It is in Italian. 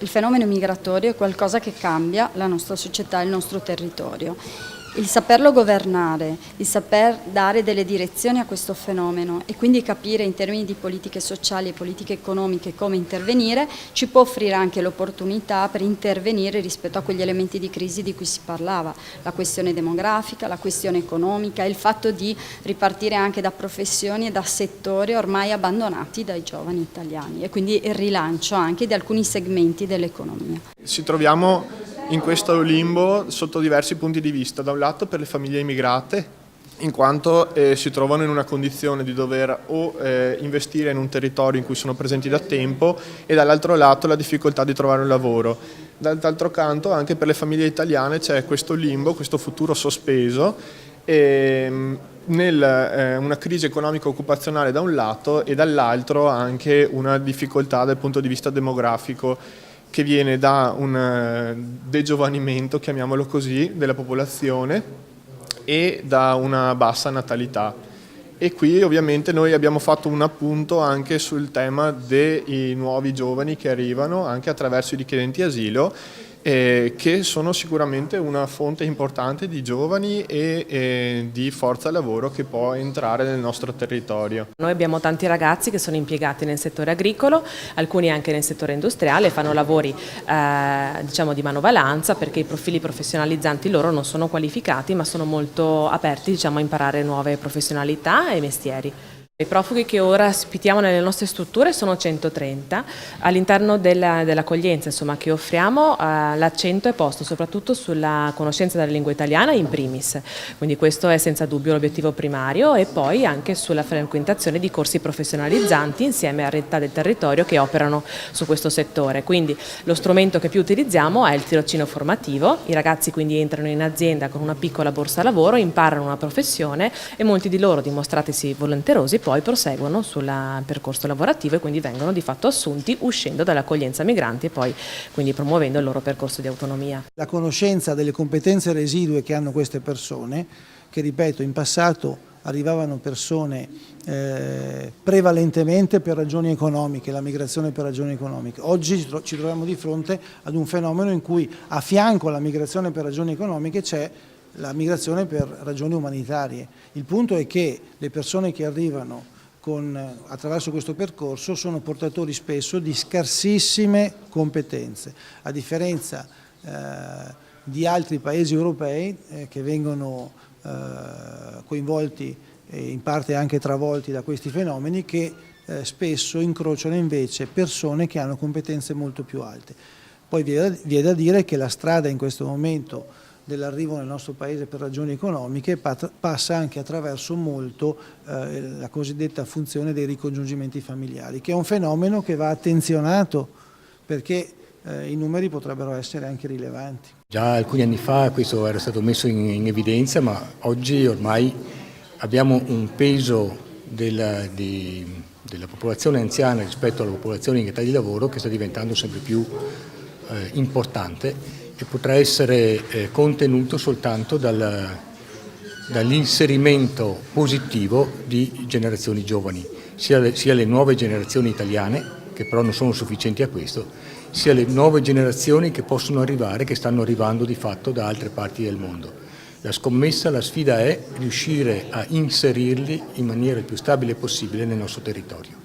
Il fenomeno migratorio è qualcosa che cambia la nostra società e il nostro territorio. Il saperlo governare, il saper dare delle direzioni a questo fenomeno e quindi capire in termini di politiche sociali e politiche economiche come intervenire, ci può offrire anche l'opportunità per intervenire rispetto a quegli elementi di crisi di cui si parlava, la questione demografica, la questione economica, il fatto di ripartire anche da professioni e da settori ormai abbandonati dai giovani italiani e quindi il rilancio anche di alcuni segmenti dell'economia. Ci troviamo in questo limbo sotto diversi punti di vista, da un lato per le famiglie immigrate, in quanto si trovano in una condizione di dover investire in un territorio in cui sono presenti da tempo e dall'altro lato la difficoltà di trovare un lavoro. D'altro canto anche per le famiglie italiane c'è questo limbo, questo futuro sospeso una crisi economico-occupazionale da un lato e dall'altro anche una difficoltà dal punto di vista demografico che viene da un degiovanimento, chiamiamolo così, della popolazione e da una bassa natalità. E qui ovviamente noi abbiamo fatto un appunto anche sul tema dei nuovi giovani che arrivano, anche attraverso i richiedenti asilo, che sono sicuramente una fonte importante di giovani e di forza lavoro che può entrare nel nostro territorio. Noi abbiamo tanti ragazzi che sono impiegati nel settore agricolo, alcuni anche nel settore industriale, fanno lavori diciamo di manovalanza perché i profili professionalizzanti loro non sono qualificati ma sono molto aperti diciamo, a imparare nuove professionalità e mestieri. I profughi che ora ospitiamo nelle nostre strutture sono 130, all'interno dell'accoglienza che offriamo l'accento è posto soprattutto sulla conoscenza della lingua italiana in primis, quindi questo è senza dubbio l'obiettivo primario e poi anche sulla frequentazione di corsi professionalizzanti insieme a realtà del territorio che operano su questo settore, quindi lo strumento che più utilizziamo è il tirocinio formativo, i ragazzi quindi entrano in azienda con una piccola borsa lavoro, imparano una professione e molti di loro dimostratisi volenterosi poi proseguono sul percorso lavorativo e quindi vengono di fatto assunti uscendo dall'accoglienza migranti e poi quindi promuovendo il loro percorso di autonomia. La conoscenza delle competenze residue che hanno queste persone, che ripeto in passato arrivavano persone prevalentemente per ragioni economiche, la migrazione per ragioni economiche. Oggi ci troviamo di fronte ad un fenomeno in cui a fianco alla migrazione per ragioni economiche c'è la migrazione per ragioni umanitarie. Il punto è che le persone che arrivano attraverso questo percorso sono portatori spesso di scarsissime competenze, a differenza di altri paesi europei che vengono coinvolti e in parte anche travolti da questi fenomeni che spesso incrociano invece persone che hanno competenze molto più alte. Poi vi è da dire che la strada in questo momento dell'arrivo nel nostro paese per ragioni economiche passa anche attraverso molto la cosiddetta funzione dei ricongiungimenti familiari, che è un fenomeno che va attenzionato perché i numeri potrebbero essere anche rilevanti. Già alcuni anni fa questo era stato messo in evidenza, ma oggi ormai abbiamo un peso della popolazione anziana rispetto alla popolazione in età di lavoro che sta diventando sempre più importante e potrà essere contenuto soltanto dall'inserimento positivo di generazioni giovani, sia le nuove generazioni italiane, che però non sono sufficienti a questo, sia le nuove generazioni che possono arrivare, che stanno arrivando di fatto da altre parti del mondo. La scommessa, la sfida è riuscire a inserirli in maniera il più stabile possibile nel nostro territorio.